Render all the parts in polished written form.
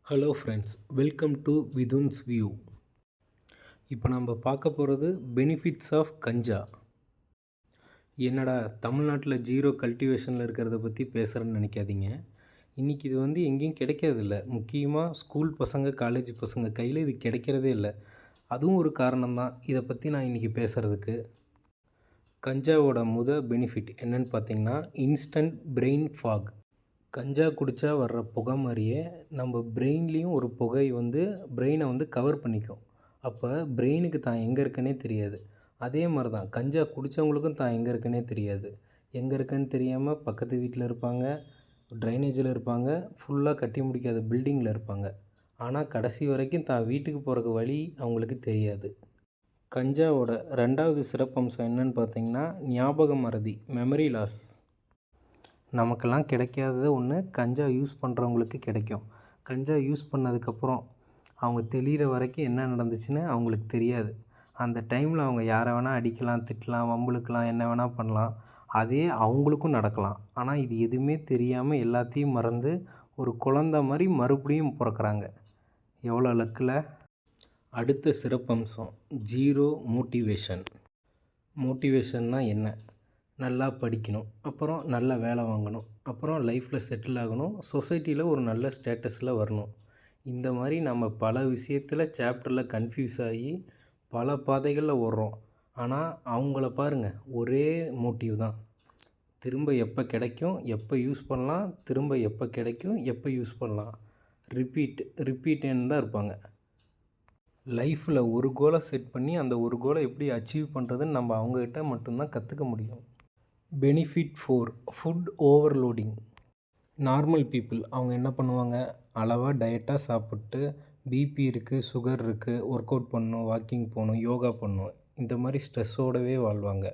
Hello friends, welcome to Vidhun's view. இப்போ நம்ம பார்க்க போகிறது பெனிஃபிட்ஸ் ஆஃப் கஞ்சா. என்னடா தமிழ்நாட்டில் ஜீரோ கல்டிவேஷனில் இருக்கிறத பற்றி பேசுகிறேன்னு நினைக்காதீங்க. இன்றைக்கி இது எங்கேயும் கிடைக்கிறதில்ல. முக்கியமாக ஸ்கூல் பசங்க, காலேஜ் பசங்க கையில் இது கிடைக்கிறதே இல்லை. அதுவும் ஒரு காரணம்தான் இதை பற்றி நான் இன்றைக்கி பேசுகிறதுக்கு. கஞ்சாவோட பெனிஃபிட் என்னென்னு பார்த்தீங்கன்னா, இன்ஸ்டன்ட் பிரெயின் ஃபாக். கஞ்சா குடித்தா வர்ற புகை மாதிரியே நம்ம பிரெயின்லேயும் ஒரு புகை பிரெயினை கவர் பண்ணிக்கும். அப்போ பிரெயினுக்கு தான் எங்கே இருக்குன்னே தெரியாது. அதே மாதிரி தான் கஞ்சா குடித்தவங்களுக்கும் தான் எங்கே இருக்குன்னே தெரியாது. எங்கே இருக்குன்னு தெரியாமல் பக்கத்து வீட்டில் இருப்பாங்க, ட்ரைனேஜில் இருப்பாங்க, ஃபுல்லாக கட்டி முடிக்காத பில்டிங்கில் இருப்பாங்க. ஆனால் கடைசி வரைக்கும் தான் வீட்டுக்கு போகிறக்கு வழி அவங்களுக்கு தெரியாது. கஞ்சாவோட 2வது சிறப்பம்சம் என்னென்னு பார்த்தீங்கன்னா, ஞாபக மறதி, மெமரி லாஸ். நமக்கெல்லாம் கிடைக்காதது ஒன்று கஞ்சா யூஸ் பண்ணுறவங்களுக்கு கிடைக்கும். கஞ்சா யூஸ் பண்ணதுக்கப்புறம் அவங்க தெளிகிற வரைக்கும் என்ன நடந்துச்சுன்னு அவங்களுக்கு தெரியாது. அந்த டைமில் அவங்க யாரை வேணால் அடிக்கலாம், திட்டலாம், வம்பிழுக்கலாம், என்ன வேணால் பண்ணலாம். அதே அவங்களுக்கும் நடக்கலாம். ஆனால் இது எதுவுமே தெரியாமல் எல்லாத்தையும் மறந்து ஒரு குழந்த மாதிரி மறுபடியும் பிறக்கிறாங்க. எவ்வளோ லக்கில். அடுத்த சிறப்பம்சம் ஜீரோ மோட்டிவேஷன். மோட்டிவேஷன்னா என்ன? நல்லா படிக்கணும், அப்புறம் நல்ல வேலை வாங்கணும், அப்புறம் லைஃப்பில் செட்டில் ஆகணும், சொசைட்டியில் ஒரு நல்ல ஸ்டேட்டஸில் வரணும். இந்த மாதிரி நம்ம பல விஷயத்தில் சாப்டரில் கன்ஃபியூஸ் ஆகி பல பாதைகளில் ஓடுறோம். ஆனால் அவங்கள பாருங்கள், ஒரே மோட்டிவ் தான். திரும்ப எப்போ கிடைக்கும், எப்போ யூஸ் பண்ணலாம், திரும்ப எப்போ கிடைக்கும், எப்போ யூஸ் பண்ணலாம், ரிப்பீட்டுன்னு தான் இருப்பாங்க. லைஃப்பில் ஒரு கோலை செட் பண்ணி அந்த ஒரு கோலை எப்படி அச்சீவ் பண்ணுறதுன்னு நம்ம அவங்கக்கிட்ட மட்டும்தான் கற்றுக்க முடியும். Benefit 4, food overloading. Normal people அவங்க என்ன பண்ணுவாங்க, அளவாக டயட்டாக சாப்பிட்டு பிபி இருக்குது, சுகர் இருக்குது, ஒர்க் அவுட் பண்ணணும், வாக்கிங் போகணும், யோகா பண்ணணும், இந்த மாதிரி ஸ்ட்ரெஸ்ஸோடவே வாழ்வாங்க.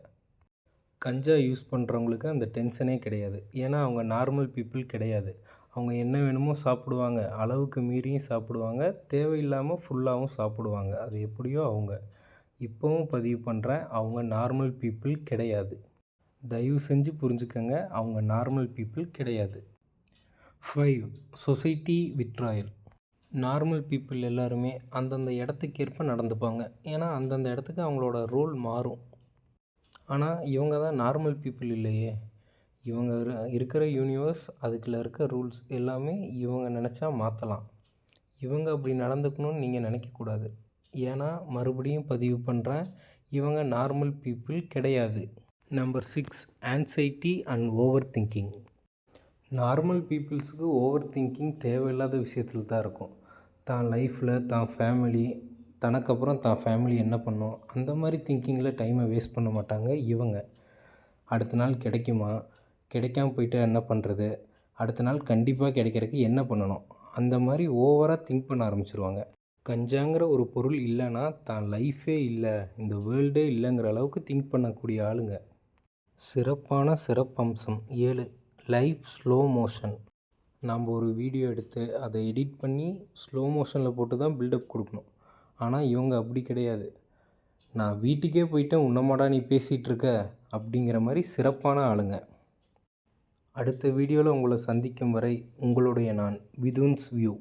கஞ்சா யூஸ் பண்ணுறவங்களுக்கு அந்த டென்ஷனே கிடையாது. ஏன்னா அவங்க நார்மல் பீப்புள் கிடையாது. அவங்க என்ன வேணுமோ சாப்பிடுவாங்க, அளவுக்கு மீறியும் சாப்பிடுவாங்க, தேவையில்லாமல் ஃபுல்லாகவும் சாப்பிடுவாங்க. அது எப்படியோ அவங்க. இப்போவும் பதிவு பண்ணுறேன், அவங்க நார்மல் பீப்புள் கிடையாது. தயவு செஞ்சு புரிஞ்சுக்கங்க, அவங்க நார்மல் பீப்புள் கிடையாது. 5, சொசைட்டி வித்ட்ராயல். நார்மல் பீப்புள் எல்லாருமே அந்தந்த இடத்துக்கேற்ப நடந்துப்பாங்க. ஏன்னா அந்தந்த இடத்துக்கு அவங்களோட ரோல் மாறும். ஆனால் இவங்க தான் நார்மல் பீப்புள் இல்லையே. இவங்க இருக்கிற யூனிவர்ஸ், அதுக்குள்ளே இருக்க ரூல்ஸ் எல்லாமே இவங்க நினச்சா மாற்றலாம். இவங்க அப்படி நடந்துக்கணும்னு நீங்கள் நினைக்கக்கூடாது. ஏன்னா மறுபடியும் பதிவு பண்ணுறேன், இவங்க நார்மல் பீப்புள் கிடையாது. Number 6, anxiety and over thinking. Normal பீப்புள்ஸுக்கு ஓவர் திங்கிங் தேவையில்லாத விஷயத்தில் தான் இருக்கும். தான் லைஃப்பில் தான் ஃபேமிலி, தனக்கப்புறம் தான் ஃபேமிலி என்ன பண்ணும், அந்த மாதிரி திங்கிங்கில் டைமை வேஸ்ட் பண்ண மாட்டாங்க இவங்க. அடுத்த நாள் கிடைக்குமா, கிடைக்காம போயிட்டு என்ன பண்ணுறது, அடுத்த நாள் கண்டிப்பாக கிடைக்கிறதுக்கு என்ன பண்ணணும், அந்த மாதிரி ஓவராக திங்க் பண்ண ஆரம்பிச்சிருவாங்க. கஞ்சாங்கிற ஒரு பொருள் இல்லைன்னா தான் லைஃபே இல்லை, இந்த வேர்ல்டே இல்லைங்கிற அளவுக்கு திங்க் பண்ணக்கூடிய ஆளுங்க. சிறப்பான சிறப்பம்சம் 7, லைஃப் ஸ்லோ மோஷன். நாம் ஒரு வீடியோ எடுத்து அதை எடிட் பண்ணி ஸ்லோ மோஷனில் போட்டு தான் பில்டப் கொடுக்கணும். ஆனால் இவங்க அப்படி கிடையாது. நான் வீட்டுக்கே போயிட்டேன், உன்னமாடா நீ பேசிகிட்ருக்க அப்படிங்கிற மாதிரி சிறப்பான ஆளுங்க. அடுத்த வீடியோவில் உங்களை சந்திக்கும் வரை உங்களுடைய நான் விதுன்ஸ் வியூ.